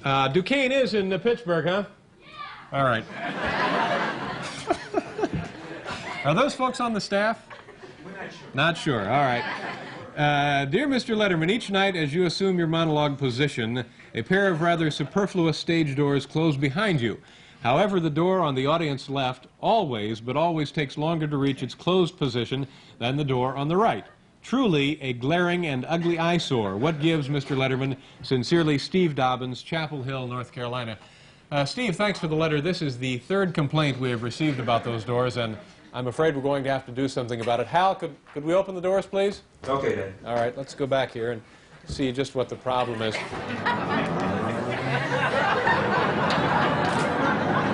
Duquesne is in Pittsburgh, huh? Yeah. All right. Are those folks on the staff? We're not sure. Not sure. All right. Dear Mr. Letterman, each night as you assume your monologue position, a pair of rather superfluous stage doors close behind you. However, the door on the audience left always, but always takes longer to reach its closed position than the door on the right. Truly a glaring and ugly eyesore. What gives, Mr. Letterman? Sincerely, Steve Dobbins, Chapel Hill, North Carolina. Steve, thanks for the letter. This is the third complaint we have received about those doors, and I'm afraid we're going to have to do something about it. Hal, could we open the doors, please? Okay, then. All right, let's go back here and see just what the problem is.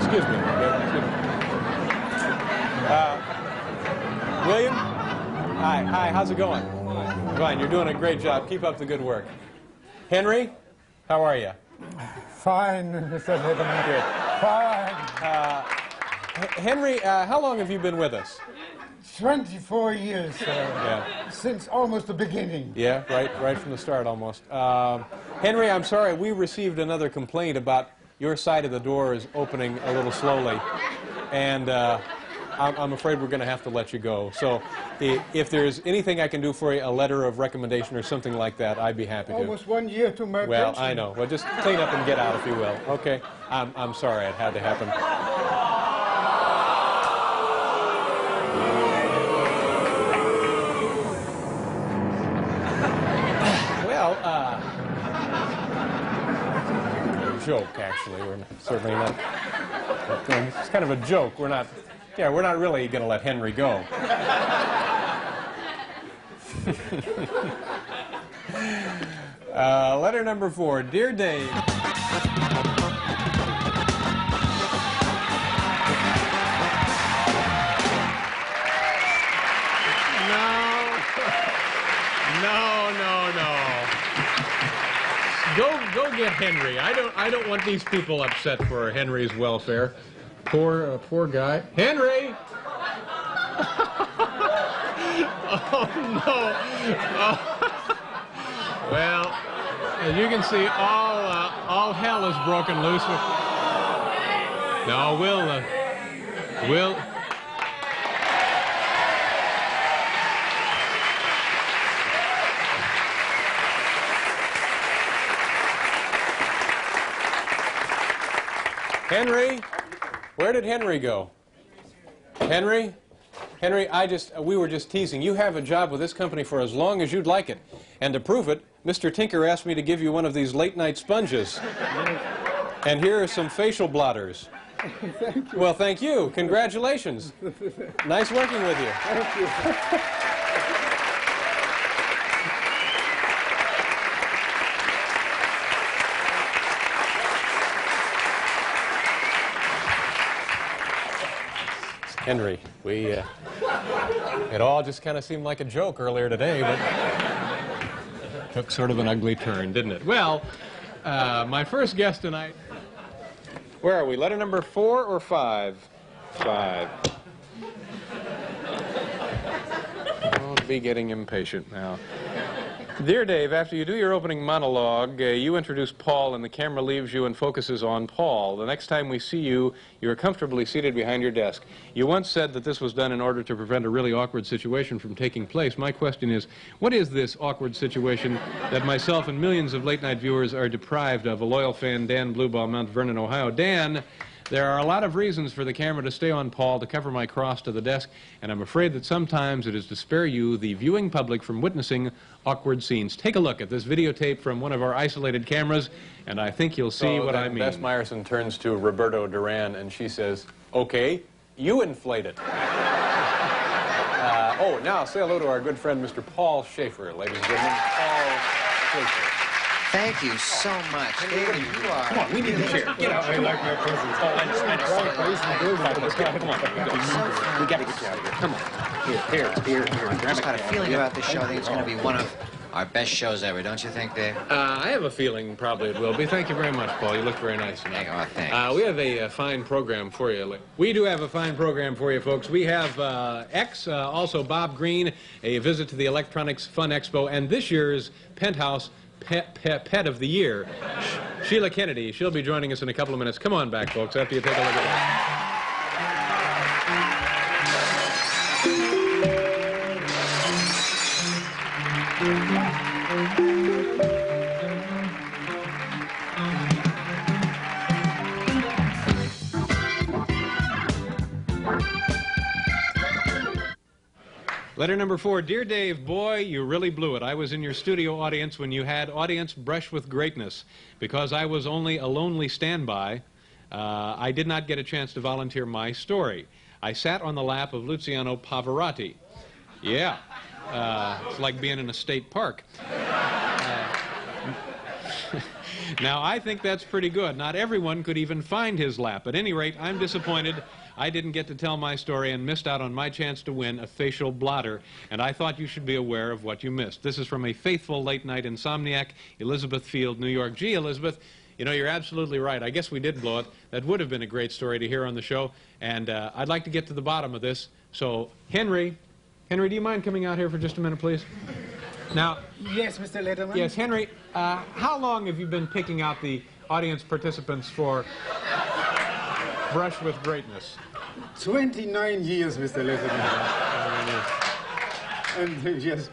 Excuse me. William? Hi, how's it going? Fine, you're doing a great job. Keep up the good work. Henry, how are you? Fine, Mr. Letterman. Good. Fine. Henry, how long have you been with us? 24 years, sir. Yeah. Since almost the beginning. Yeah, right from the start almost. Henry, I'm sorry, we received another complaint about your side of the door is opening a little slowly, and I'm afraid we're going to have to let you go. So if there's anything I can do for you, a letter of recommendation or something like that, I'd be happy to. Almost 1 year to my Well, pension. I know. Well, just clean up and get out if you will. Okay. I'm sorry it had to happen. Well, joke, actually. We're certainly not. It's kind of a joke. We're not really going to let Henry go. Letter number 4. Dear Dave. No. Go get Henry. I don't want these people upset for Henry's welfare. Poor guy. Henry! Oh, no. Oh. Well, as you can see, all hell is broken loose. No, we'll... Henry? Where did Henry go? Henry? Henry, we were just teasing. You have a job with this company for as long as you'd like it. And to prove it, Mr. Tinker asked me to give you one of these late-night sponges. And here are some facial blotters. Thank you. Well, thank you. Congratulations. Nice working with you. Thank you. Henry, it all just kind of seemed like a joke earlier today, but took sort of an ugly turn, didn't it? Well, my first guest tonight, where are we, letter number 4 or 5? 5. Don't be getting impatient now. Dear Dave, after you do your opening monologue, you introduce Paul and the camera leaves you and focuses on Paul. The next time we see you, you're comfortably seated behind your desk. You once said that this was done in order to prevent a really awkward situation from taking place. My question is, what is this awkward situation that myself and millions of late-night viewers are deprived of? A loyal fan, Dan Blueball, Mount Vernon, Ohio. Dan, there are a lot of reasons for the camera to stay on Paul to cover my cross to the desk, and I'm afraid that sometimes it is to spare you, the viewing public, from witnessing awkward scenes. Take a look at this videotape from one of our isolated cameras, and I think you'll see what I mean. Bess Meyerson turns to Roberto Duran, and she says, "Okay, you inflate it." Oh, now say hello to our good friend, Mr. Paul Schaefer, ladies and gentlemen. Paul Schaefer. Thank you so much. David, you are... Come on, we need a chair. Get out. I like my presents. Oh, I just let's get it. Come on. We got to get you out of here. Come on. Here. I just got a feeling about this show. I think it's going to be one of our best shows ever, don't you think, Dave? I have a feeling probably it will be. Thank you very much, Paul. You look very nice tonight. Oh, thanks. We have a fine program for you. We do have a fine program for you, folks. We have X, also Bob Green, a visit to the Electronics Fun Expo, and this year's Penthouse pet of the year, Sheila Kennedy. She'll be joining us in a couple of minutes. Come on back, folks, after you take a look at that. Letter number 4. Dear Dave, boy, you really blew it. I was in your studio audience when you had audience brush with greatness. Because I was only a lonely standby, I did not get a chance to volunteer my story. I sat on the lap of Luciano Pavarotti. Yeah, it's like being in a state park. Now, I think that's pretty good. Not everyone could even find his lap. At any rate, I'm disappointed I didn't get to tell my story and missed out on my chance to win a facial blotter, and I thought you should be aware of what you missed. This is from a faithful late-night insomniac, Elizabeth Field, New York. Gee, Elizabeth, you know, you're absolutely right. I guess we did blow it. That would have been a great story to hear on the show, and I'd like to get to the bottom of this. So, Henry, do you mind coming out here for just a minute, please? Now, Yes, Mr. Letterman? yes, Henry, how long have you been picking out the audience participants for Brush with Greatness? 29 years, Mr. Letterman. And yes,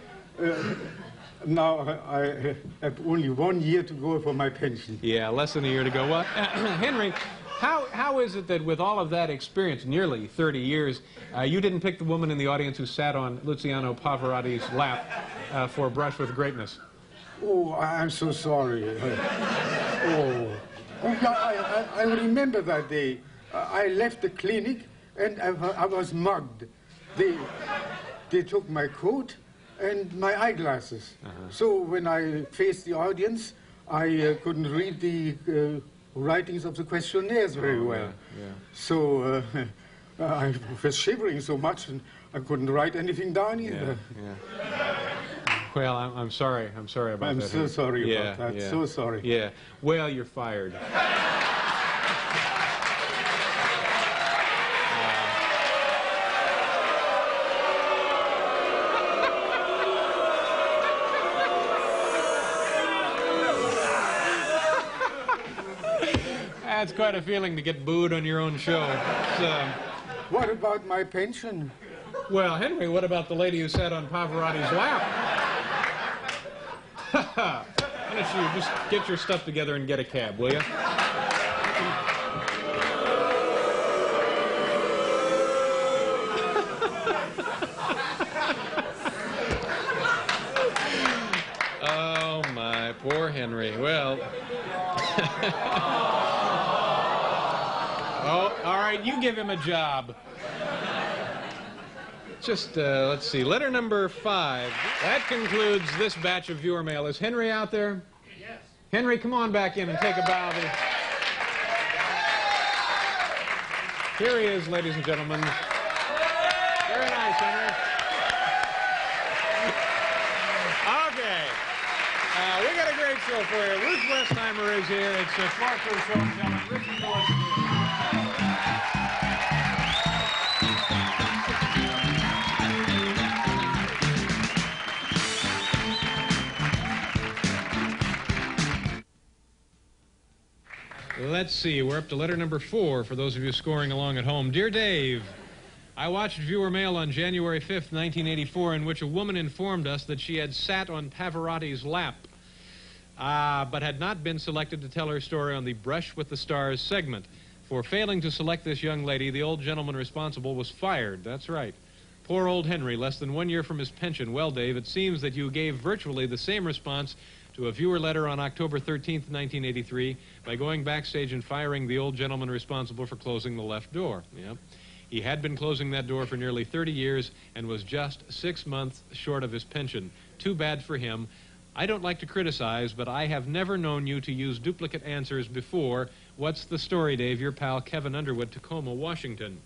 now I have only 1 year to go for my pension. Yeah, less than a year to go. Well, Henry, how is it that with all of that experience, nearly 30 years, you didn't pick the woman in the audience who sat on Luciano Pavarotti's lap for Brush with Greatness? Oh, I'm so sorry. I remember that day. I left the clinic and I was mugged. They took my coat and my eyeglasses. So when I faced the audience, I couldn't read the writings of the questionnaires very well. Yeah. So I was shivering so much and I couldn't write anything down either. Yeah. Well, I'm sorry. I'm sorry about that. I'm so sorry Yeah, about that. yeah. So sorry. Yeah. Well, you're fired. That's quite a feeling to get booed on your own show. What about my pension? Well, Henry, what about the lady who sat on Pavarotti's lap? Why don't you just get your stuff together and get a cab, will you? Oh, my poor Henry. Well... Oh, all right, you give him a job. Just, let's see, letter number 5. That concludes this batch of viewer mail. Is Henry out there? Yes. Henry, come on back in and take a bow. Here he is, ladies and gentlemen. Very nice, Henry. Okay. We got a great show for you. Ruth Westheimer is here. It's a Clark Show and Telling. Richard Lewis is here. Let's see, we're up to letter number 4 for those of you scoring along at home. Dear Dave, I watched viewer mail on January 5th, 1984, in which a woman informed us that she had sat on Pavarotti's lap, but had not been selected to tell her story on the Brush with the Stars segment. For failing to select this young lady, the old gentleman responsible was fired. That's right. Poor old Henry, less than 1 year from his pension. Well, Dave, it seems that you gave virtually the same response to a viewer letter on October 13th, 1983, by going backstage and firing the old gentleman responsible for closing the left door. Yep. He had been closing that door for nearly 30 years and was just 6 months short of his pension. Too bad for him. I don't like to criticize, but I have never known you to use duplicate answers before. What's the story, Dave? Your pal Kevin Underwood, Tacoma, Washington.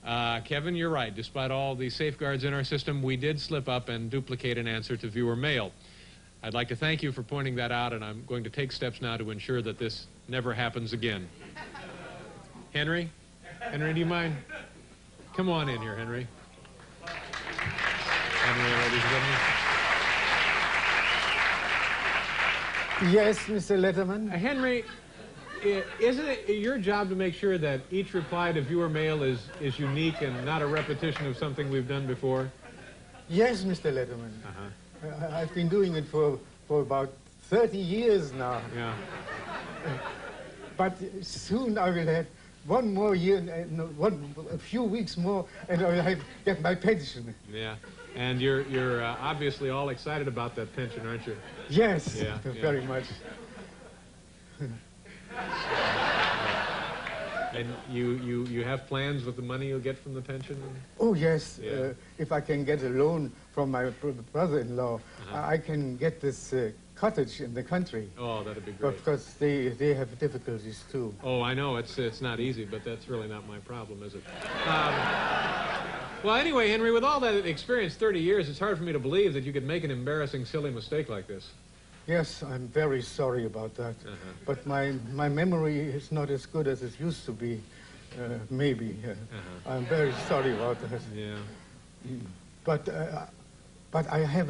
Kevin, you're right. Despite all the safeguards in our system, we did slip up and duplicate an answer to viewer mail. I'd like to thank you for pointing that out, and I'm going to take steps now to ensure that this never happens again. Henry? Henry, do you mind? Come on in here, Henry. Henry, ladies and Yes, Mr. Letterman? Henry, isn't it your job to make sure that each reply to viewer mail is unique and not a repetition of something we've done before? Yes, Mr. Letterman. I've been doing it for about 30 years now. Yeah. But soon I will have one more year, a few weeks more, and I will get my pension. Yeah. And you're obviously all excited about that pension, aren't you? Yes, Yeah, very much. And you have plans with the money you'll get from the pension? Oh, yes. Yeah. If I can get a loan from my brother-in-law, I can get this cottage in the country. Oh, that'd be great. Because they have difficulties, too. Oh, I know. It's not easy, but that's really not my problem, is it? Well, anyway, Henry, with all that experience, 30 years, it's hard for me to believe that you could make an embarrassing, silly mistake like this. Yes, I'm very sorry about that. But my memory is not as good as it used to be, maybe. I'm very sorry about that. Yeah. But I have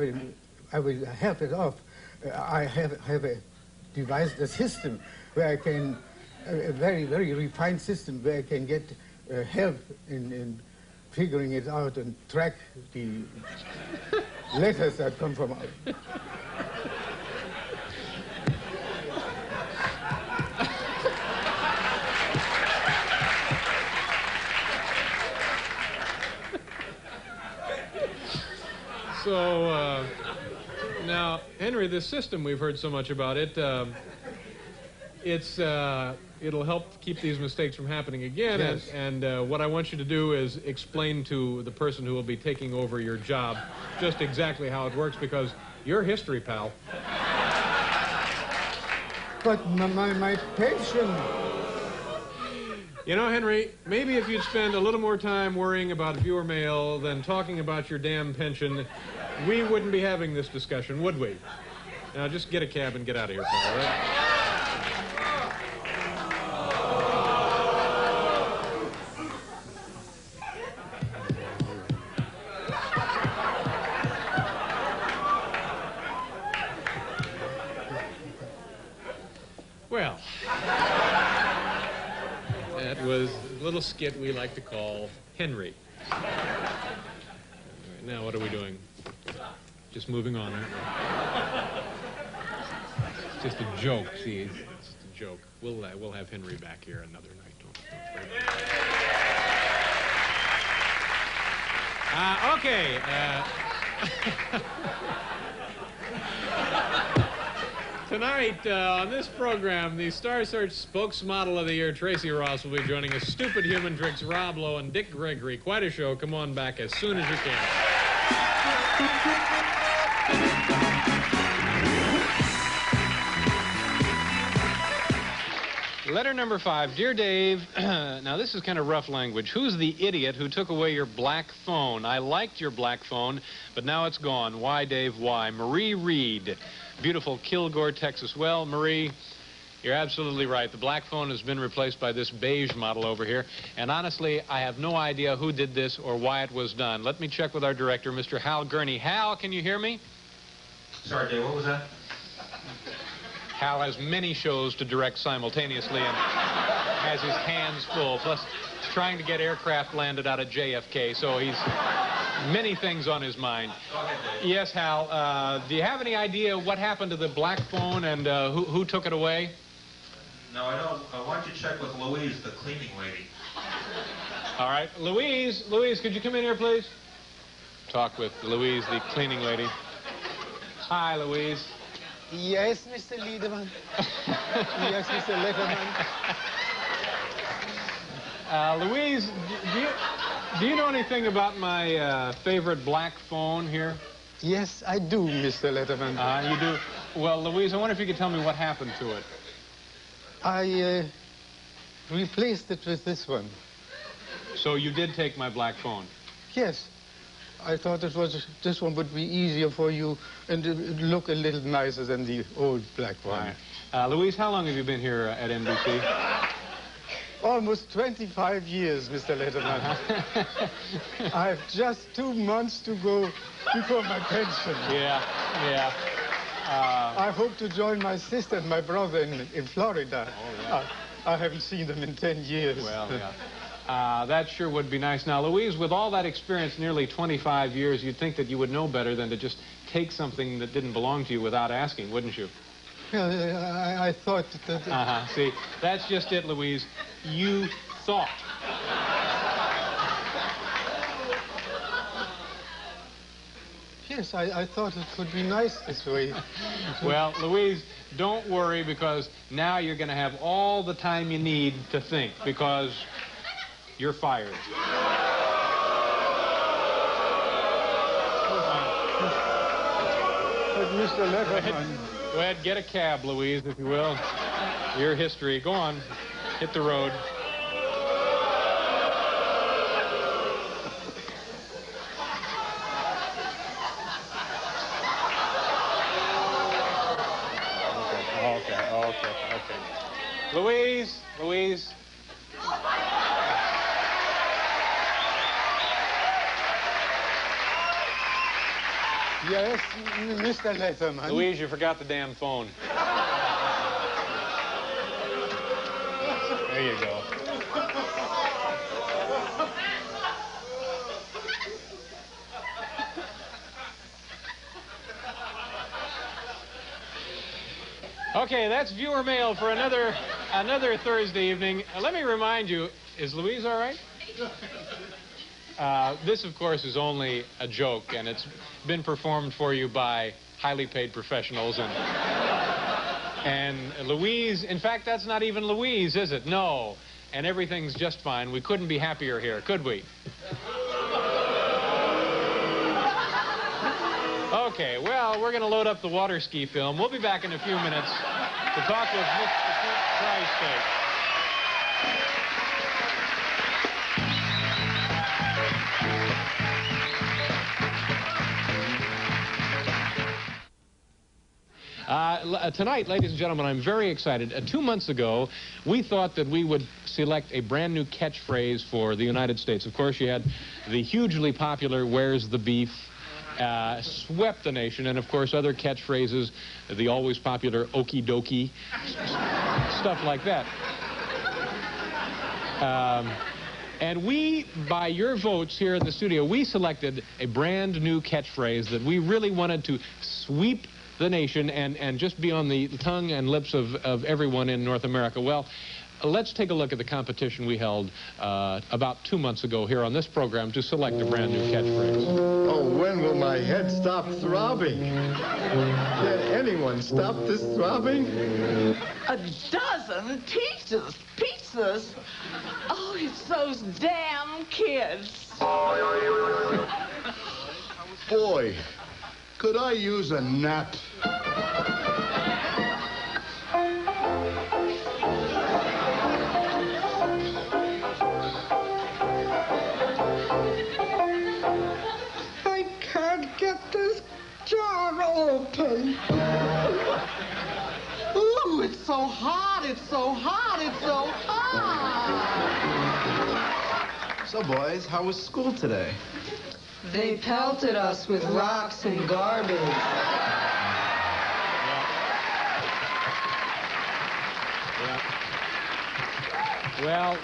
I will have it off. I have devised a system where I can, a very, very refined system where I can get help in figuring it out and track the letters that come from out. So, now, Henry, this system we've heard so much about, it'll help keep these mistakes from happening again. Yes. And what I want you to do is explain to the person who will be taking over your job just exactly how it works, because you're history, pal. But my pension... You know, Henry, maybe if you'd spend a little more time worrying about viewer mail than talking about your damn pension, we wouldn't be having this discussion, would we? Now, just get a cab and get out of here, pal, all right? Well, that was a little skit we like to call Henry. All right, now what are we doing? Just moving on, aren't we? It's just a joke, see, it's just a joke. We'll have Henry back here another night. Don't okay. Tonight, on this program, the Star Search spokesmodel of the year, Tracy Ross, will be joining us. Stupid Human Tricks, Rob Lowe, and Dick Gregory. Quite a show. Come on back as soon as you can. Letter number 5. Dear Dave, now this is kind of rough language. Who's the idiot who took away your black phone? I liked your black phone, but now it's gone. Why, Dave, why? Marie Reed. Beautiful Kilgore, Texas. Well, Marie, you're absolutely right. The black phone has been replaced by this beige model over here. And honestly, I have no idea who did this or why it was done. Let me check with our director, Mr. Hal Gurney. Hal, can you hear me? Sorry, Dave, what was that? Hal has many shows to direct simultaneously and has his hands full. Plus, trying to get aircraft landed out of JFK, so he's many things on his mind. Go ahead, Dave. Yes, Hal. Do you have any idea what happened to the black phone and who took it away? No, I don't. Why don't you check with Louise, the cleaning lady? All right. Louise, could you come in here, please? Talk with Louise, the cleaning lady. Hi, Louise. Yes, Mr. Liederman. Yes, Mr. Letterman. Louise, do you know anything about my favorite black phone here? Yes, I do, Mr. Letterman. You do? Well, Louise, I wonder if you could tell me what happened to it. I replaced it with this one. So you did take my black phone? Yes. I thought this one would be easier for you and look a little nicer than the old black one. Right. Louise, how long have you been here at NBC? Almost 25 years, Mr. Letterman. I have just 2 months to go before my pension. Yeah. I hope to join my sister and my brother in Florida. Oh, yeah. I haven't seen them in 10 years. Well, yeah. That sure would be nice. Now, Louise, with all that experience, nearly 25 years, you'd think that you would know better than to just take something that didn't belong to you without asking, wouldn't you? I thought that... See, that's just it, Louise. You thought. Yes, I thought it could be nice this way. Well, Louise, don't worry, because now you're going to have all the time you need to think, because you're fired. But Mr. Letterman... Go ahead, get a cab, Louise, if you will. Your history. Go on. Hit the road. Okay. Louise. Yes, Mr. Letterman. Louise, you forgot the damn phone. There you go. Okay, that's viewer mail for another Thursday evening. Let me remind you, is Louise all right? This, of course, is only a joke, and it's been performed for you by highly paid professionals. And Louise, in fact, that's not even Louise, is it? No. And everything's just fine. We couldn't be happier here, could we? Okay, well, we're going to load up the water ski film. We'll be back in a few minutes to talk with Mr. Tri-State. Tonight, ladies and gentlemen, I'm very excited. 2 months ago, we thought that we would select a brand new catchphrase for the United States. Of course, you had the hugely popular "Where's the beef?" Swept the nation, and of course other catchphrases, the always popular "Okie dokie," stuff like that. And we, by your votes here in the studio, we selected a brand new catchphrase that we really wanted to sweep the nation and just be on the tongue and lips of everyone in North America. Well, let's take a look at the competition we held about 2 months ago here on this program to select a brand new catchphrase. Oh, when will my head stop throbbing? Can anyone stop this throbbing? A dozen pizzas. Oh, it's those damn kids. Boy, could I use a nap? I can't get this jar open. Ooh, it's so hot, it's so hot, it's so hot. So, boys, how was school today? They pelted us with rocks and garbage. Well,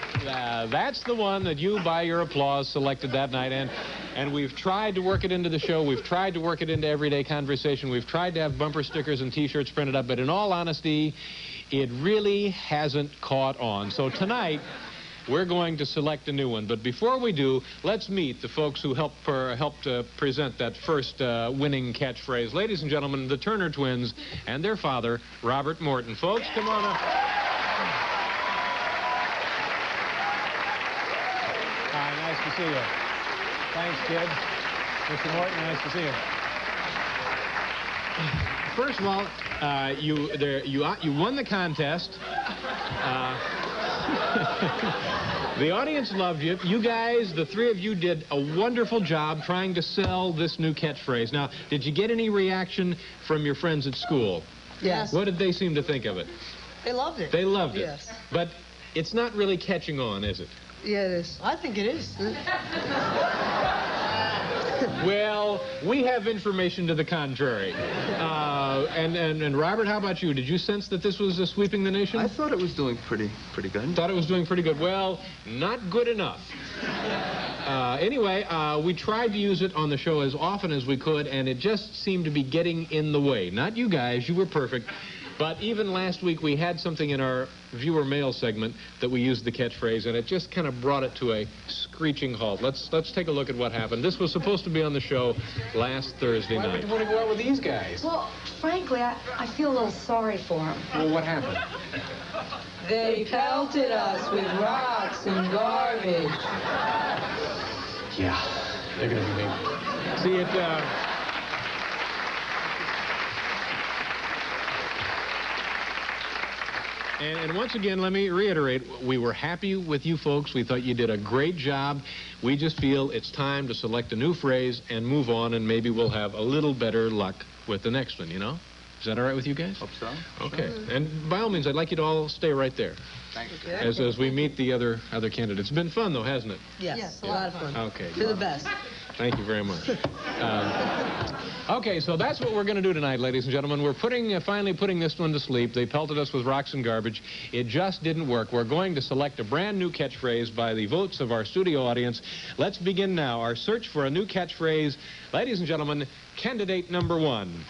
that's the one that you, by your applause, selected that night, and we've tried to work it into the show. We've tried to work it into everyday conversation. We've tried to have bumper stickers and T-shirts printed up, but in all honesty, it really hasn't caught on. So tonight, we're going to select a new one. But before we do, let's meet the folks who helped present that first winning catchphrase. Ladies and gentlemen, the Turner twins and their father, Robert Morton. Folks, come on up. Hi, nice to see you. Thanks, kid. Mr. Morton, nice to see you. First of all, you won the contest. The audience loved you. You guys, the three of you, did a wonderful job trying to sell this new catchphrase. Now, did you get any reaction from your friends at school? Yes. What did they seem to think of it? They loved it. They loved it. Yes. But it's not really catching on, is it? Yeah, it is. I think it is. Well, we have information to the contrary. And Robert, how about you? Did you sense that this was sweeping the nation? I thought it was doing pretty good. Thought it was doing pretty good. Well, not good enough. Anyway, we tried to use it on the show as often as we could, and it just seemed to be getting in the way. Not you guys, you were perfect. But even last week, we had something in our viewer mail segment that we used the catchphrase, and it just kind of brought it to a screeching halt. Let's take a look at what happened. This was supposed to be on the show last Thursday night. Why would you want to go out with these guys? Well, frankly, I feel a little sorry for them. Well, what happened? They pelted us with rocks and garbage. Yeah, they're going to be mean. See, And once again, let me reiterate, we were happy with you folks. We thought you did a great job. We just feel it's time to select a new phrase and move on, and maybe we'll have a little better luck with the next one, you know? Is that all right with you guys? Hope so. Okay. And by all means, I'd like you to all stay right there. Thanks. As we meet the other candidates. It's been fun, though, hasn't it? Yes, a lot of fun. Okay. You're the best. Thank you very much. Okay, so that's what we're going to do tonight, ladies and gentlemen. We're finally putting this one to sleep. They pelted us with rocks and garbage. It just didn't work. We're going to select a brand new catchphrase by the votes of our studio audience. Let's begin now our search for a new catchphrase. Ladies and gentlemen, candidate number one.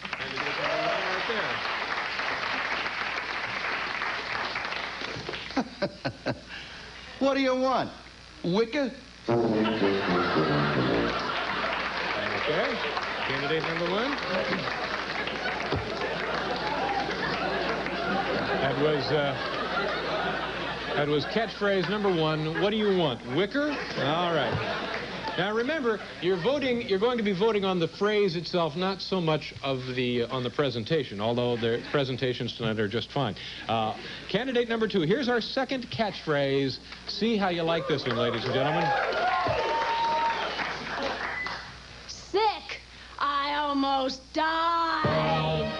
Candidate number one right there. What do you want? Wicker? Okay. Candidate number one. That was catchphrase number one. What do you want? Wicker? All right. Now remember, you're going to be voting on the phrase itself, not so much on the presentation, although the presentations tonight are just fine. Candidate number two. Here's our second catchphrase. See how you like this one, ladies and gentlemen. Sick. I almost died.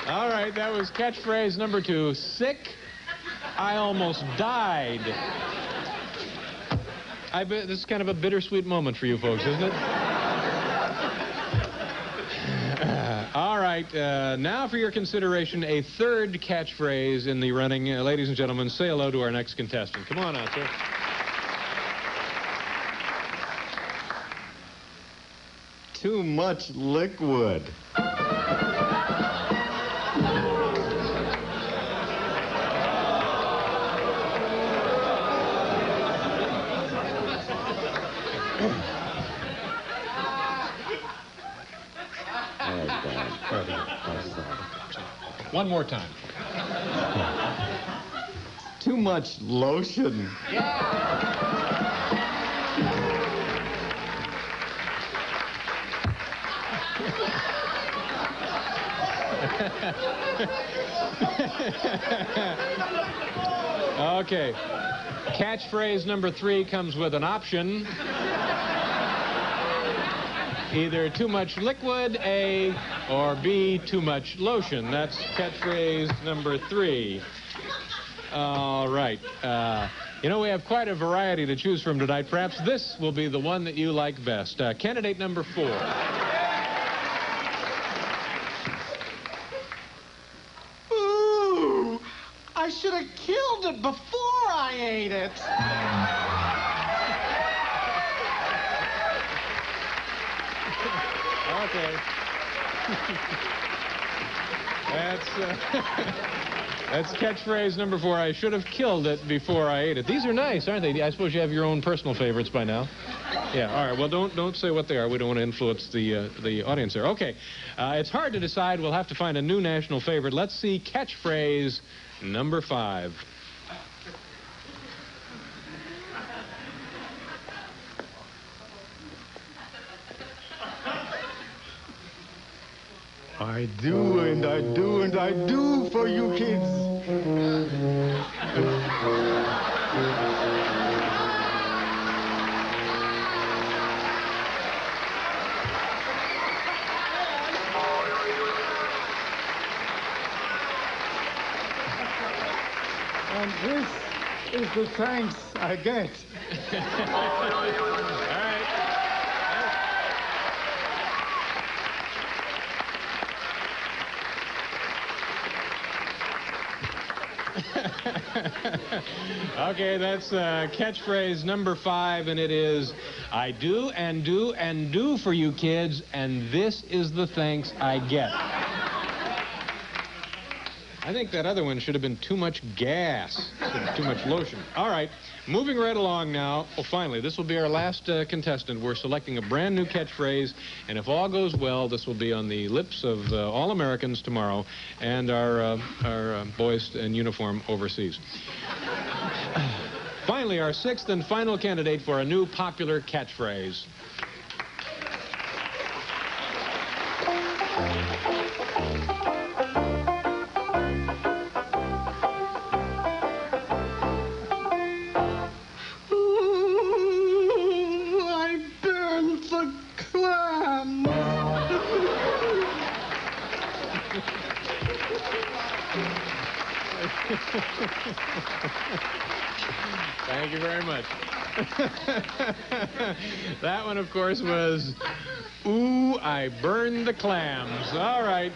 All right, that was catchphrase number two. Sick. I almost died. I bet this is kind of a bittersweet moment for you folks, isn't it? All right, now for your consideration, a third catchphrase in the running. Ladies and gentlemen, say hello to our next contestant. Come on out, sir. Too much liquid. One more time. Too much lotion. Okay. Catchphrase number three comes with an option. Either too much liquid, A, or B, too much lotion. That's catchphrase number three. All right. You know, we have quite a variety to choose from tonight. Perhaps this will be the one that you like best. Candidate number four. Ooh, I should have killed it before I ate it. Okay. That's catchphrase number four. I should have killed it before I ate it. These are nice, aren't they? I suppose you have your own personal favorites by now. Yeah, all right. Well, don't say what they are. We don't want to influence the audience there. Okay. It's hard to decide. We'll have to find a new national favorite. Let's see catchphrase number five. I do and I do and I do for you kids. And this is the thanks I get. All right. Okay, that's catchphrase number 5, and it is, I do and do and do for you kids, and this is the thanks I get. I think that other one should have been too much gas, too much lotion. All right, moving right along now. Oh, finally, this will be our last contestant. We're selecting a brand new catchphrase, and if all goes well, this will be on the lips of all Americans tomorrow and our boys in uniform overseas. Finally, our 6th and final candidate for a new popular catchphrase. Thank you very much. That one, of course, was, ooh, I burned the clams. All right.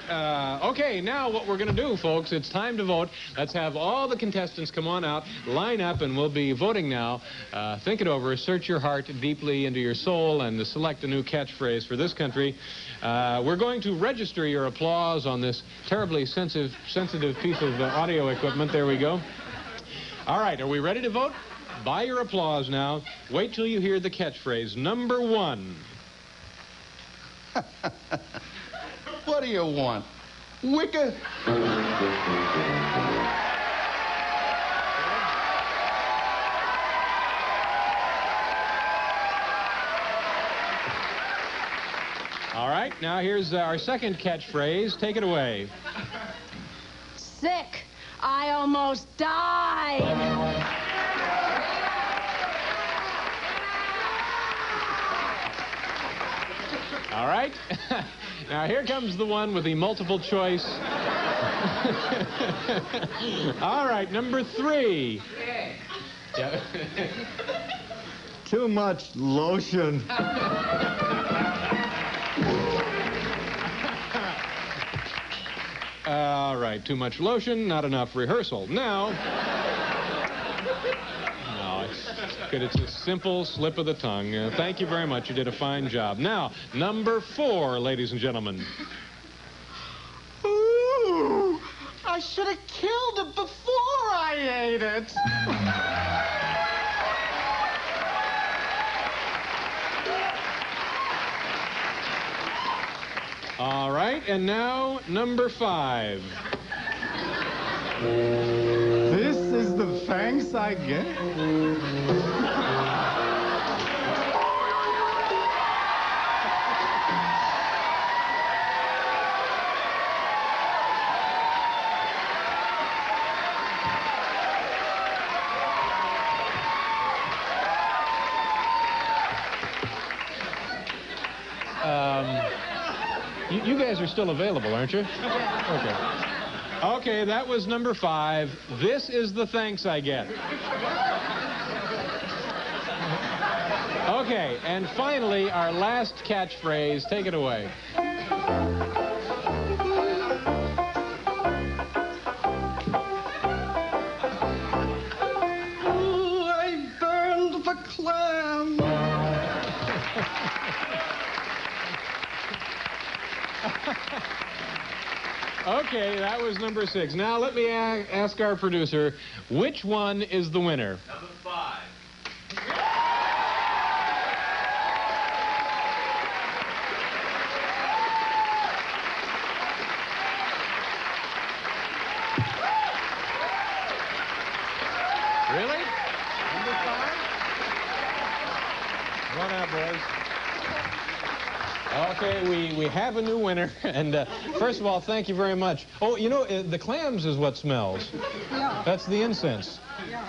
Okay, now what we're going to do, folks, it's time to vote. Let's have all the contestants come on out, line up, and we'll be voting now. Think it over, search your heart deeply into your soul, and select a new catchphrase for this country. We're going to register your applause on this terribly sensitive piece of audio equipment. There we go. All right, are we ready to vote? Buy your applause now. Wait till you hear the catchphrase. Number 1. What do you want? Wicked? All right, now here's our second catchphrase. Take it away. Sick. I almost died. All right. Now here comes the one with the multiple choice. All right, number 3. Yeah. Too much lotion. All right, too much lotion, not enough rehearsal. Now, no, it's good. It's a simple slip of the tongue. Thank you very much. You did a fine job. Now, number 4, ladies and gentlemen. Ooh, I should have killed it before I ate it. All right, and now number 5. This is the thanks I get? You guys are still available, aren't you? Okay. Okay, that was number 5. This is the thanks I get. Okay, and finally, our last catchphrase. Take it away. Ooh, I burned the clam. Okay, that was number 6. Now let me ask our producer, which one is the winner? Number 5. Really? Number 5? Run out, boys. Okay, we have a new winner, and first of all, thank you very much. Oh, you know, the clams is what smells. Yeah. That's the incense. Yeah.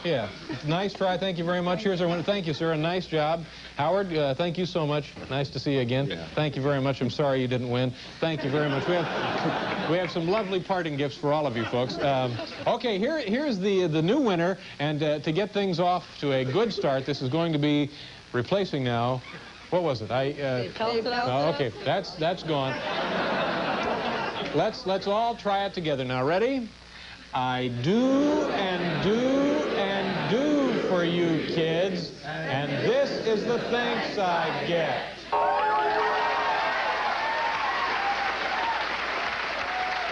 Yeah, nice try. Thank you very much. Here's our winner. Thank you, sir. A nice job. Howard, thank you so much. Nice to see you again. Yeah. Thank you very much. I'm sorry you didn't win. Thank you very much. We have some lovely parting gifts for all of you folks. Okay, here's the new winner. And to get things off to a good start, this is going to be replacing now. What was it? Okay, that's gone. Let's all try it together now. Ready? I do and do and do for you kids, and this is the thanks I get.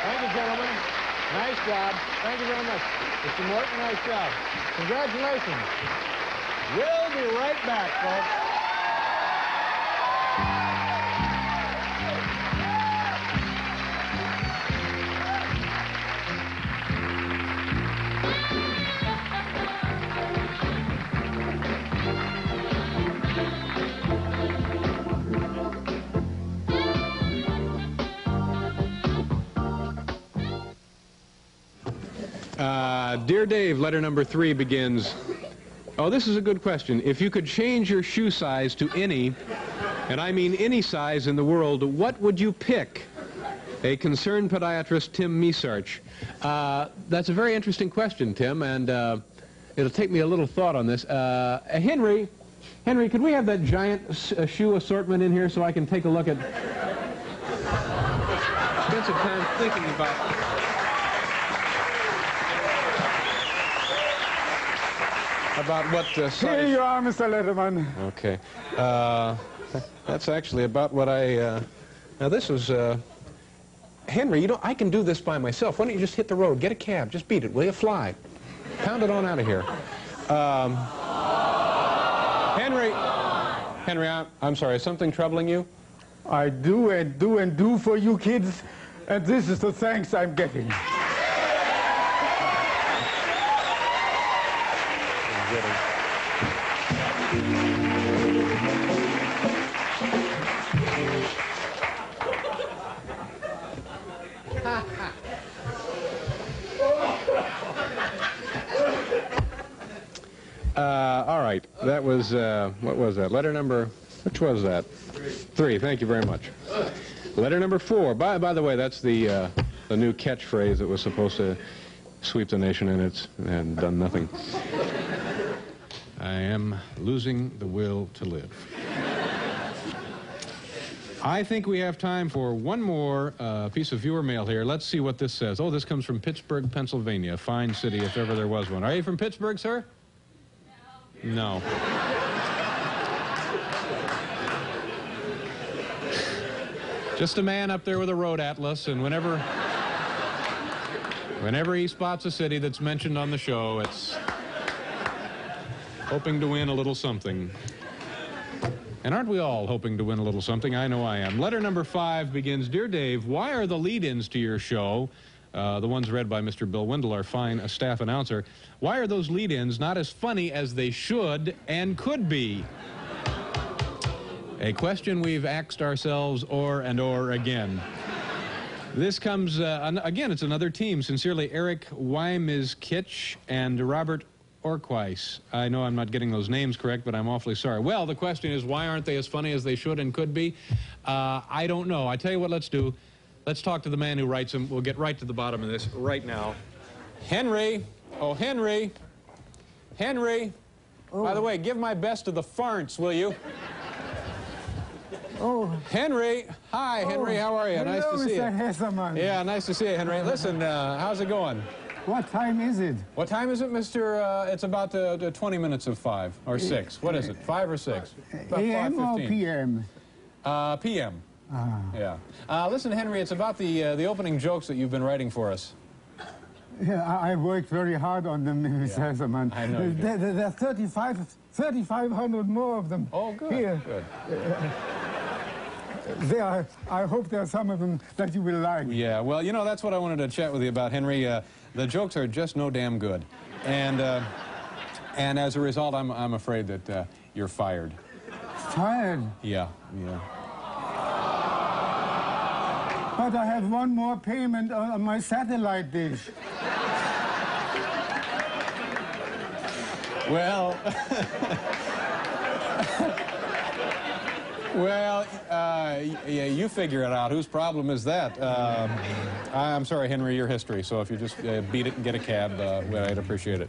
Thank you, gentlemen. Nice job. Thank you very much. Mr. Morton, nice job. Congratulations. We'll be right back, folks. Dear Dave, letter number 3 begins, oh, this is a good question. If you could change your shoe size to any, and I mean any size in the world, what would you pick? A concerned podiatrist, Tim Mesarch. That's a very interesting question, Tim, and it'll take me a little thought on this. Henry, could we have that giant shoe assortment in here so I can take a look at... Spend some time thinking about what size... Here you are, Mr. Letterman. Okay. That's actually about what I... Now, this is... Henry, I can do this by myself. Why don't you just hit the road, get a cab, just beat it, will you? Fly. Pound it on out of here. Henry, I'm sorry, is something troubling you? I do and do and do for you kids, and this is the thanks I'm getting. All right, that was, what was that? Letter number, which was that? 3, thank you very much. Letter number 4, by the way, that's the new catchphrase that was supposed to sweep the nation, and it's done nothing. I am losing the will to live. I think we have time for one more piece of viewer mail here. Let's see what this says. Oh, this comes from Pittsburgh, Pennsylvania. Fine city, if ever there was one. Are you from Pittsburgh, sir? No. Just a man up there with a road atlas, and whenever he spots a city that's mentioned on the show, it's hoping to win a little something. And aren't we all hoping to win a little something? I know I am. Letter number 5 begins, Dear Dave, why are the lead-ins to your show, the ones read by Mr. Bill Wendell, our fine staff announcer, why are those lead-ins not as funny as they should and could be? A question we've asked ourselves o'er and o'er again. This comes, again, it's another team. Sincerely, Eric Wymiskitch and Robert Orquise. I know I'm not getting those names correct, but I'm awfully sorry. Well, the question is, why aren't they as funny as they should and could be? I don't know. I tell you what let's do. Let's talk to the man who writes them. We'll get right to the bottom of this right now. Henry. Oh, Henry. Henry. Oh. By the way, give my best to the farts, will you? Oh. Henry. Hi, Henry. How are you? Hello, nice to see you. Mr. Hesselman. Yeah, nice to see you, Henry. Listen, how's it going? What time is it? What time is it, Mr.? It's about 20 minutes of 5 or 6. What is it, 5 or 6? AM or PM? PM. Yeah. Listen, Henry, it's about the opening jokes that you've been writing for us. Yeah, I worked very hard on them, Mr. Hesselman. I know you did. There are 3,500 more of them. Oh, good. Here. Good. I hope there are some of them that you will like. Yeah, well, you know, that's what I wanted to chat with you about, Henry. The jokes are just no damn good. And as a result, I'm afraid that you're fired. Fired? Yeah. But I have one more payment on my satellite dish. Well, well, yeah, you figure it out. Whose problem is that? I'm sorry, Henry, your history. So if you just beat it and get a cab, well, I'd appreciate it.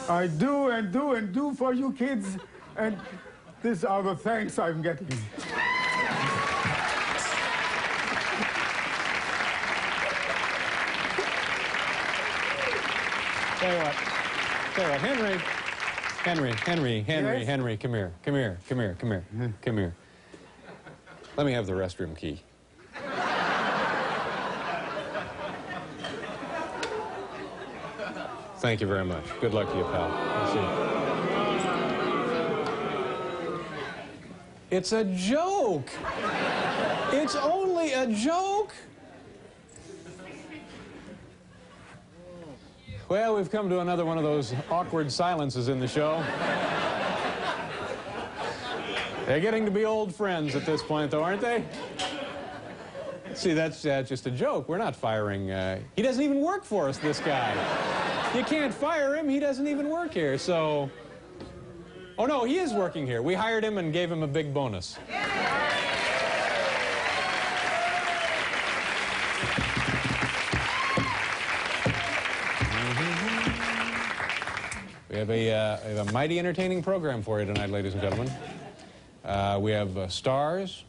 I do and do and do for you kids, and these are the thanks I'm getting. Tell you what, Henry, come here. Let me have the restroom key. Thank you very much. Good luck to you, pal. We'll see. It's a joke. It's only a joke. Well, we've come to another one of those awkward silences in the show. They're getting to be old friends at this point, though, aren't they? See, that's just a joke. We're not firing. He doesn't even work for us, this guy. You can't fire him. He doesn't even work here, so... Oh, no, he is working here. We hired him and gave him a big bonus. We have a mighty entertaining program for you tonight, ladies and gentlemen. We have stars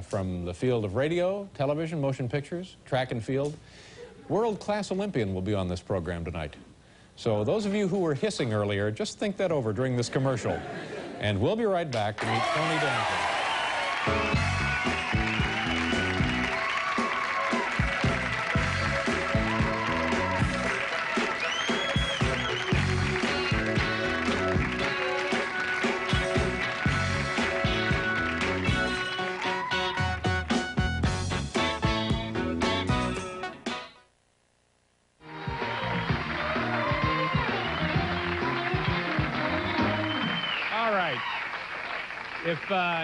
from the field of radio, television, motion pictures, track and field. World-class Olympian will be on this program tonight. So those of you who were hissing earlier, just think that over during this commercial. And we'll be right back to meet Tony Danza.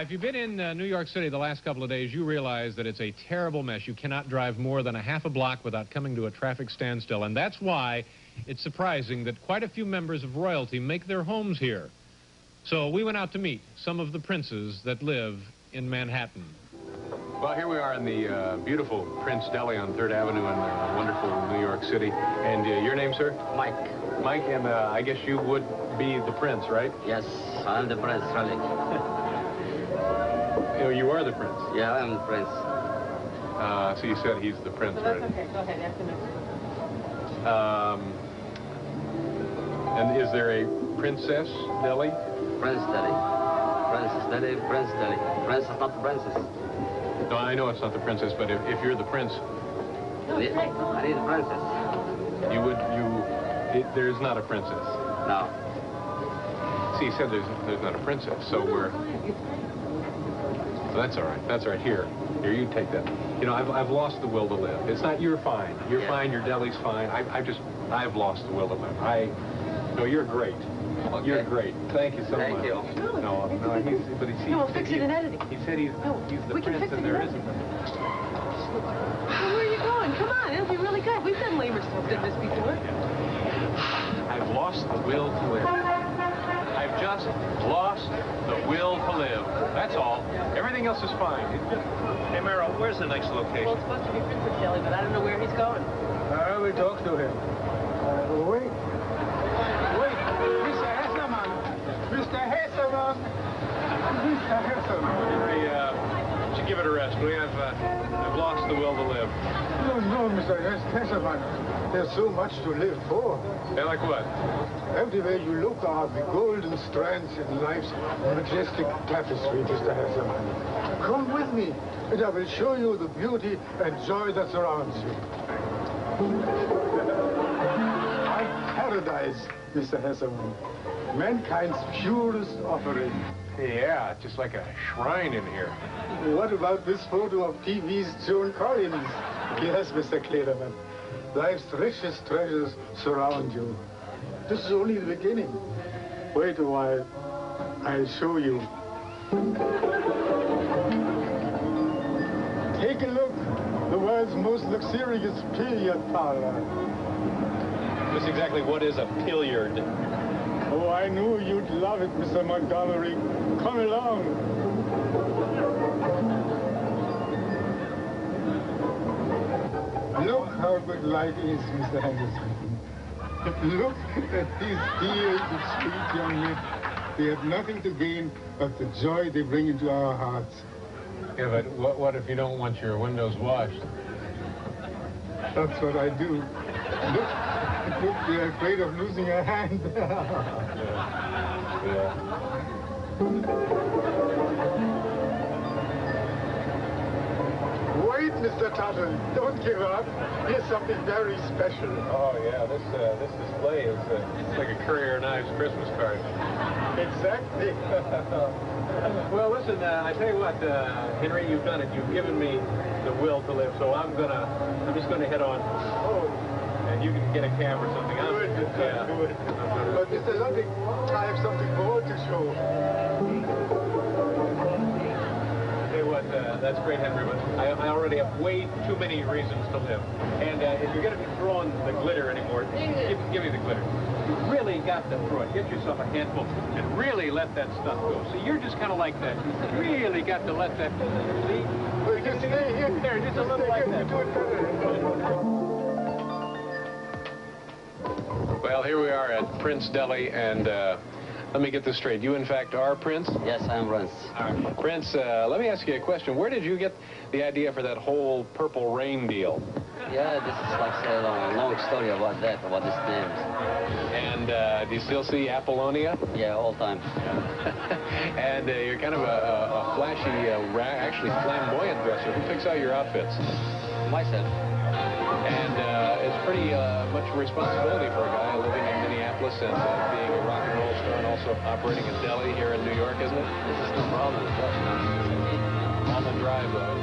If you've been in New York City the last couple of days, you realize that it's a terrible mess. You cannot drive more than a half a block without coming to a traffic standstill. And that's why it's surprising that quite a few members of royalty make their homes here. So we went out to meet some of the princes that live in Manhattan. Well, here we are in the beautiful Prince Deli on 3rd Avenue in wonderful New York City. And your name, sir? Mike. Mike, and I guess you would be the prince, right? Yes, I'm the prince, really. Oh, you are the prince? Yeah, I'm the prince. So you said he's the prince, right? That's okay. Go ahead. After me. And is there a princess deli? Prince deli. Princess deli, prince deli. Prince is not the princess. No, I know it's not the princess, but if you're the prince... No, I need a princess. There's not a princess. No. See, you said there's not a princess, so we're... So that's all right. That's all right. Here, you take that. You know, I've lost the will to live. It's not you're fine. You're fine. Your deli's fine. I've lost the will to live. No, you're great. Okay. You're great. Thank you so much. Thank you. No, but he's... No, we'll fix it in editing. He said he's the prince and there isn't. Well, where are you going? Come on, it'll be really good. We've done labor stuff like this before. I've lost the will to live. I've just lost the will to live. That's all. Everything else is fine. Hey, Merrill, where's the next location? Well, it's supposed to be Princess Deli, but I don't know where he's going. I will talk to him. Wait. Wait. Mr. Hesselman. Mr. Hesselman. Mr. Hesselman. I should give it a rest. I've lost the will to live. No, Mr. Hesselman. There's so much to live for. Hey, like what? Everywhere you look are the golden strands in life's majestic tapestry, Mr. Hesselman. Come with me, and I will show you the beauty and joy that surrounds you. My paradise, Mr. Hesselman. Mankind's purest offering. Yeah, just like a shrine in here. What about this photo of TV's Joan Collins? Yes, Mr. Cleverman. Life's richest treasures surround you. This is only the beginning. Wait a while. I'll show you. Take Take a look. The world's most luxurious billiard parlor. Just exactly what is a billiard? Oh, I knew you'd love it, Mr. Montgomery. Come along. Look how good life is, Mr. Henderson. Look at these dear, sweet young men. They have nothing to gain but the joy they bring into our hearts. Yeah, but what if you don't want your windows washed? That's what I do. Look, they're afraid of losing a hand. Yeah. Wait, Mr. Tuttle. Don't give up. Here's something very special. Oh, yeah, this display is it's like a Currier and Ives Christmas card. Exactly. Well, listen, I tell you what, Henry, you've done it. You've given me the will to live, so I'm just gonna head on. Oh, and you can get a cab or something. Good. But Mr. Ludwig, I have something more to show. Tell you what, that's great, Henry, but I already have way too many reasons to live. And if you're gonna be throwing the glitter anymore, give me the glitter. You really got to throw it. Get yourself a handful and really let that stuff go. See, you're just kind of like that. You really got to let that, see? Well, just stay here. There, just a little like that. You do it better. Well, here we are at Prince Deli, and let me get this straight. You, in fact, are Prince? Yes, I am Prince. All right. Prince, let me ask you a question. Where did you get the idea for that whole Purple Rain deal? Yeah, this is like a long story about that, about this name. And do you still see Apollonia? Yeah, all time. And you're kind of a flashy, actually flamboyant dresser. Who picks out your outfits? Myself. And it's pretty much responsibility for a guy living in Minneapolis and being a rock and roll star and also operating a deli here in New York, isn't it? This is no problem. On the drive, though.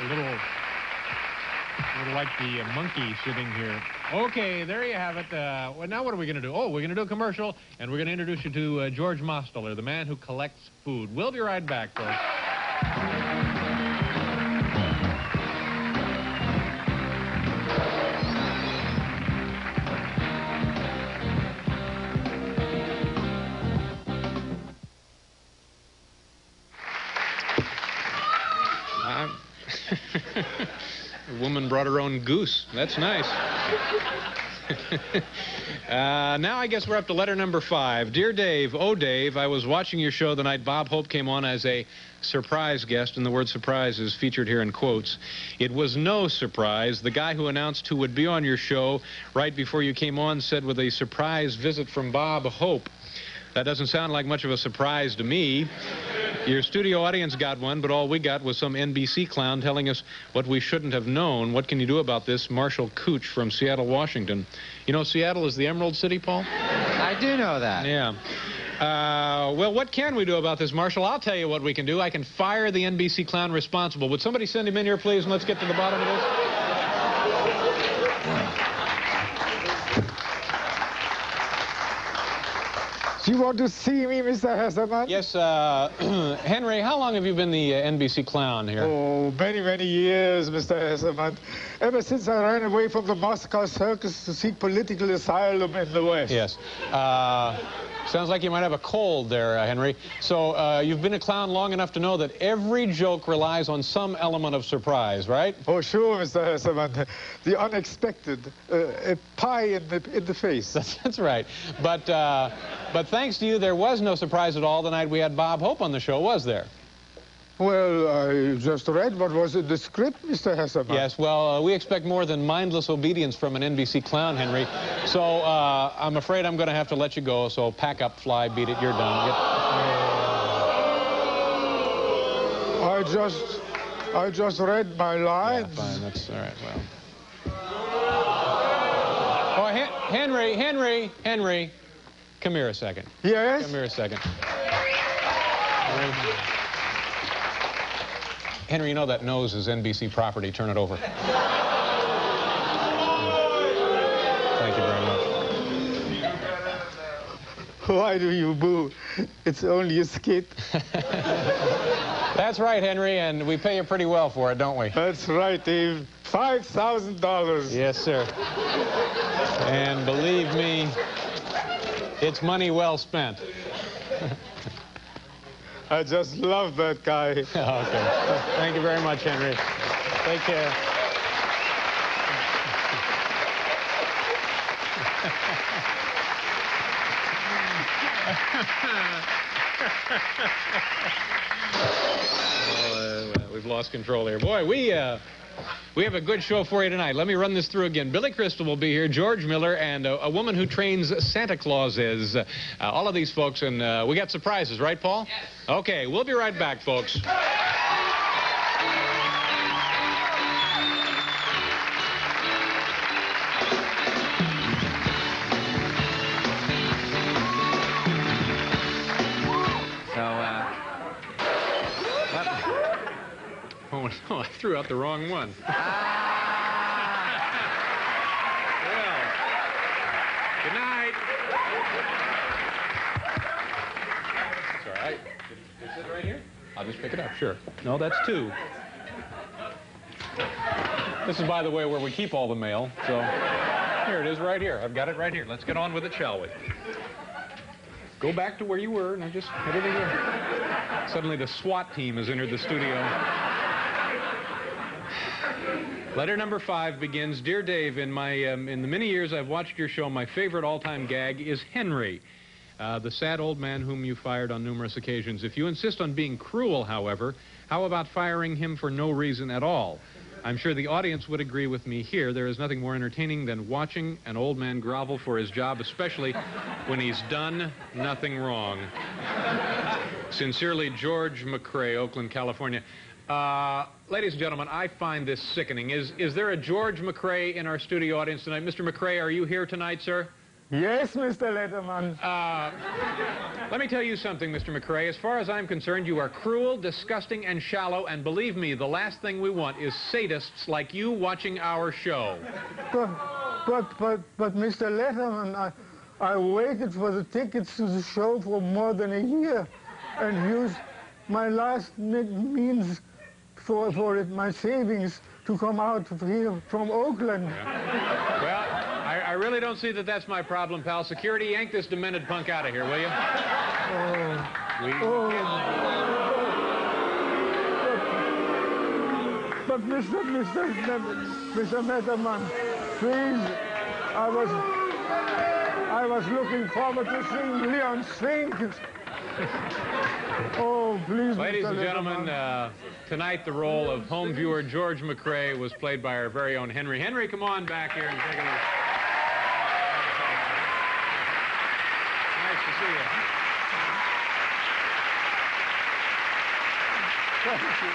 A little like the monkey sitting here. Okay, there you have it. Well, now what are we going to do? Oh, we're going to do a commercial, and we're going to introduce you to George Mosteller, the man who collects food. We'll be right back, folks. The woman brought her own goose. That's nice. Now I guess we're up to letter number 5. Dear Dave, oh Dave, I was watching your show the night Bob Hope came on as a surprise guest, and the word surprise is featured here in quotes. It was no surprise. The guy who announced who would be on your show right before you came on said with a surprise visit from Bob Hope. That doesn't sound like much of a surprise to me. Your studio audience got one, but all we got was some NBC clown telling us what we shouldn't have known. What can you do about this? Marshall Cooch from Seattle, Washington. You know Seattle is the Emerald City, Paul? I do know that. Yeah. Well, what can we do about this, Marshall? I'll tell you what we can do. I can fire the NBC clown responsible. Would somebody send him in here, please, and let's get to the bottom of this? You want to see me, Mr. Hesselman? Yes, Henry, how long have you been the NBC clown here? Oh, many, many years, Mr. Hesselman. Ever since I ran away from the Moscow circus to seek political asylum in the West. Yes. Sounds like you might have a cold there, Henry. So you've been a clown long enough to know that every joke relies on some element of surprise, right? Oh, sure, Mr. Hesselman. The unexpected. A pie in the face. That's right. But thanks to you, there was no surprise at all the night we had Bob Hope on the show, was there? Well, I just read what was in the script, Mr. Hesselman. Yes, well, we expect more than mindless obedience from an NBC clown, Henry. So I'm afraid I'm going to have to let you go. So pack up, fly, beat it, you're done. I just read my lines. Yeah, fine, that's all right, well. Oh, Henry, come here a second. Yes? Come here a second. Henry, you know that nose is NBC property. Turn it over. Why do you boo? It's only a skit. That's right, Henry, and we pay you pretty well for it, don't we? That's right, Dave. $5,000. Yes, sir. And believe me, it's money well spent. I just love that guy. Okay. Thank you very much, Henry. Take care. We've lost control here. Boy, we have a good show for you tonight. Let me run this through again. Billy Crystal will be here, George Miller, and a woman who trains Santa Clauses. All of these folks, and we got surprises, right, Paul? Yes. Okay, we'll be right back, folks. Oh, no, I threw out the wrong one. Well, good night. It's all right. Is it right here? I'll just pick it up, sure. No, that's 2. This is, by the way, where we keep all the mail. So here it is right here. I've got it right here. Let's get on with it, shall we? Go back to where you were. Now just everything here. Suddenly the SWAT team has entered the studio. Letter number 5 begins, Dear Dave, in the many years I've watched your show, my favorite all-time gag is Henry, the sad old man whom you fired on numerous occasions. If you insist on being cruel, however, how about firing him for no reason at all? I'm sure the audience would agree with me here. There is nothing more entertaining than watching an old man grovel for his job, especially when he's done nothing wrong. Sincerely, George McCrae, Oakland, California. Ladies and gentlemen, I find this sickening. Is there a George McCrae in our studio audience tonight? Mr. McCrae, are you here tonight, sir? Yes, Mr. Letterman. Let me tell you something, Mr. McCrae. As far as I'm concerned, you are cruel, disgusting, and shallow, and believe me, the last thing we want is sadists like you watching our show. But Mr. Letterman, I waited for the tickets to the show for more than a year and used my last means for it, my savings, to come out here from Oakland. Yeah. Well, I really don't see that that's my problem, pal. Security, yank this demented punk out of here, will you? But Mr. Letterman, please, I was looking forward to seeing Leon Sphinx. Oh, please, ladies and gentlemen, tonight the role of home viewer George McCrae was played by our very own Henry. Henry, come on back here and take a look. Nice to see you. Thank you.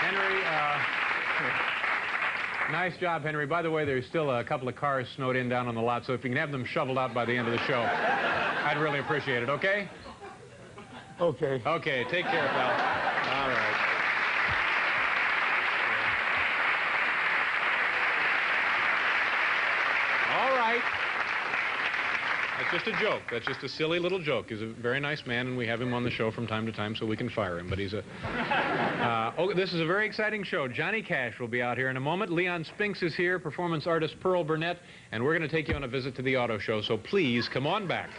Henry, nice job, Henry. By the way, there's still a couple of cars snowed in down on the lot, so if you can have them shoveled out by the end of the show, I'd really appreciate it, okay? Okay. Okay, take care, pal. All right. All right. That's just a joke. That's just a silly little joke. He's a very nice man, and we have him on the show from time to time so we can fire him, but he's a... oh, this is a very exciting show. Johnny Cash will be out here in a moment. Leon Spinks is here, performance artist Pearl Burnett, and we're going to take you on a visit to the auto show, so please come on back.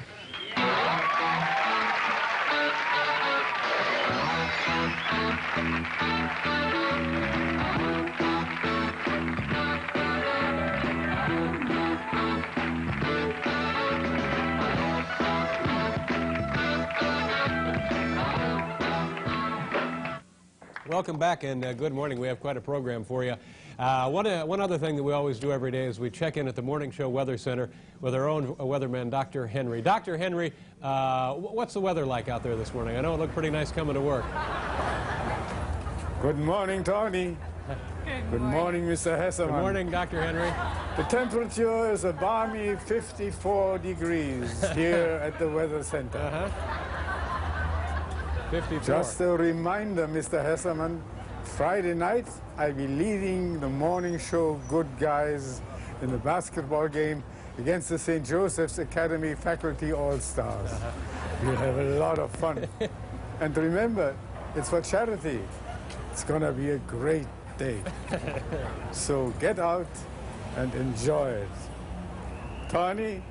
Welcome back, and good morning. We have quite a program for you. One other thing that we always do every day is we check in at the Morning Show Weather Center with our own weatherman, Dr. Henry. Dr. Henry, what's the weather like out there this morning? I know it looked pretty nice coming to work. Good morning, Tony. Good morning, Mr. Hesselman. Good morning, Dr. Henry. The temperature is a balmy 54 degrees here at the Weather Center. 54. Just a reminder, Mr. Hesselman, Friday night I'll be leading the morning show Good Guys in the basketball game against the St. Joseph's Academy Faculty All-Stars. You'll have a lot of fun. And remember, it's for charity. It's going to be a great day. So get out and enjoy it. Tony,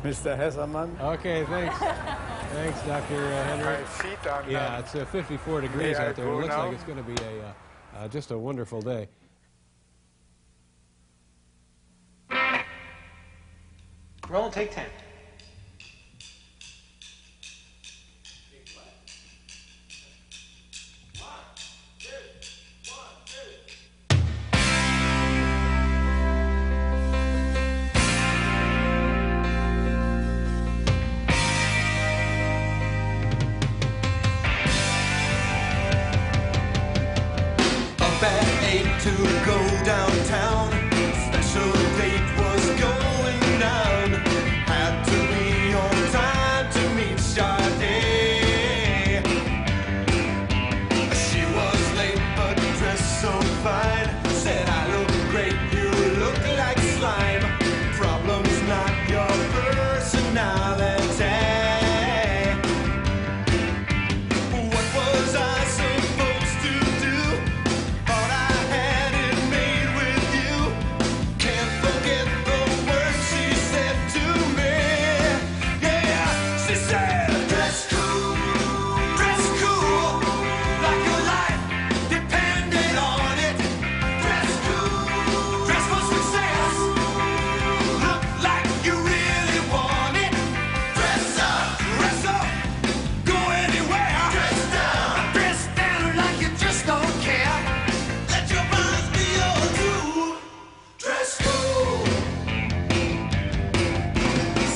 Mr. Hesserman. Okay, thanks. Thanks, Dr. Henry. My feet are Yeah, it's 54 degrees May I out there. go It looks now? like it's going to be just a wonderful day. Roll and take 10. To go downtown, special date was going down. Had to be on time to meet Sade. She was late but dressed so fine. Said I look great, you look like slime. Problem's not your personality. What was I supposed to do? Thought I had it made with you. Can't forget the words she said to me. Yeah, she said, dress cool, like your life depended on it. Dress cool, dress for success. Look like you really want it. Dress up, go anywhere. Dress down like you just don't care. Let your minds be yours too. Dress cool.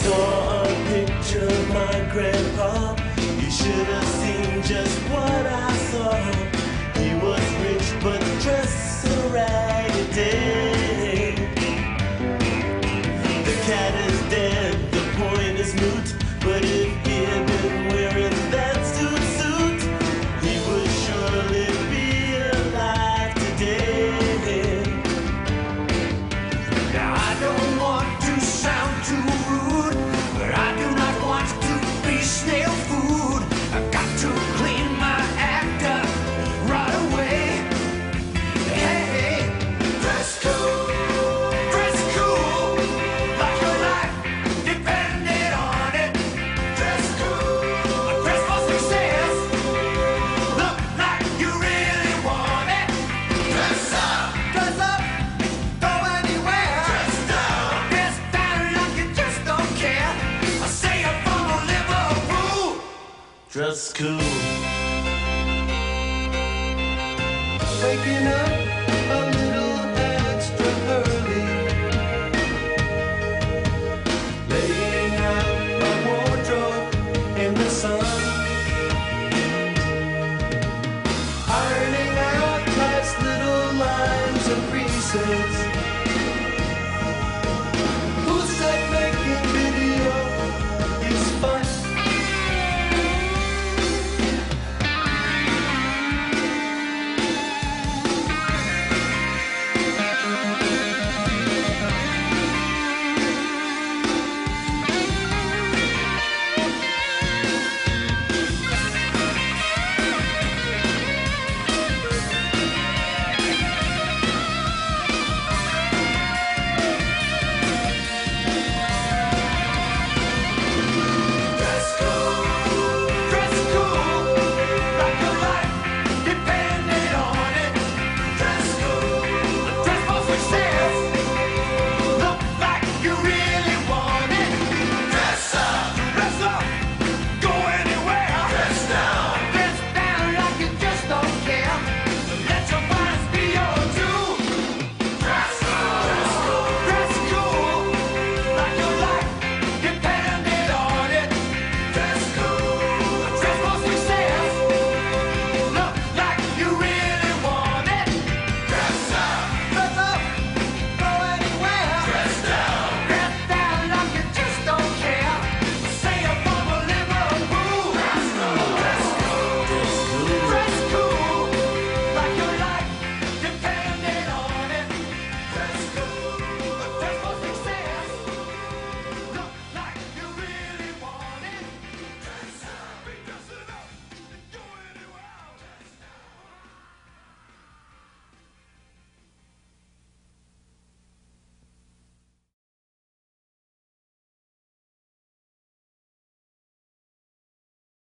Saw a picture of my grandpa. You should have seen just what I saw. He was rich but dressed so raggedy. The cat is dead, the point is moot. But if he had been wearing that suit, he would surely be alive today. Now I don't want to sound too rude, but I do not want to be snail food. I've got to clean my act up right away. Hey, dress cool, like your life depended on it. Dress cool, dress for success. Look like you really want it. Dress up, go anywhere. Dress down like you just don't care. I say you're from Liverpool. Dress cool. Waking up a little extra early. Laying out my wardrobe in the sun. Ironing out life's little lines and creases.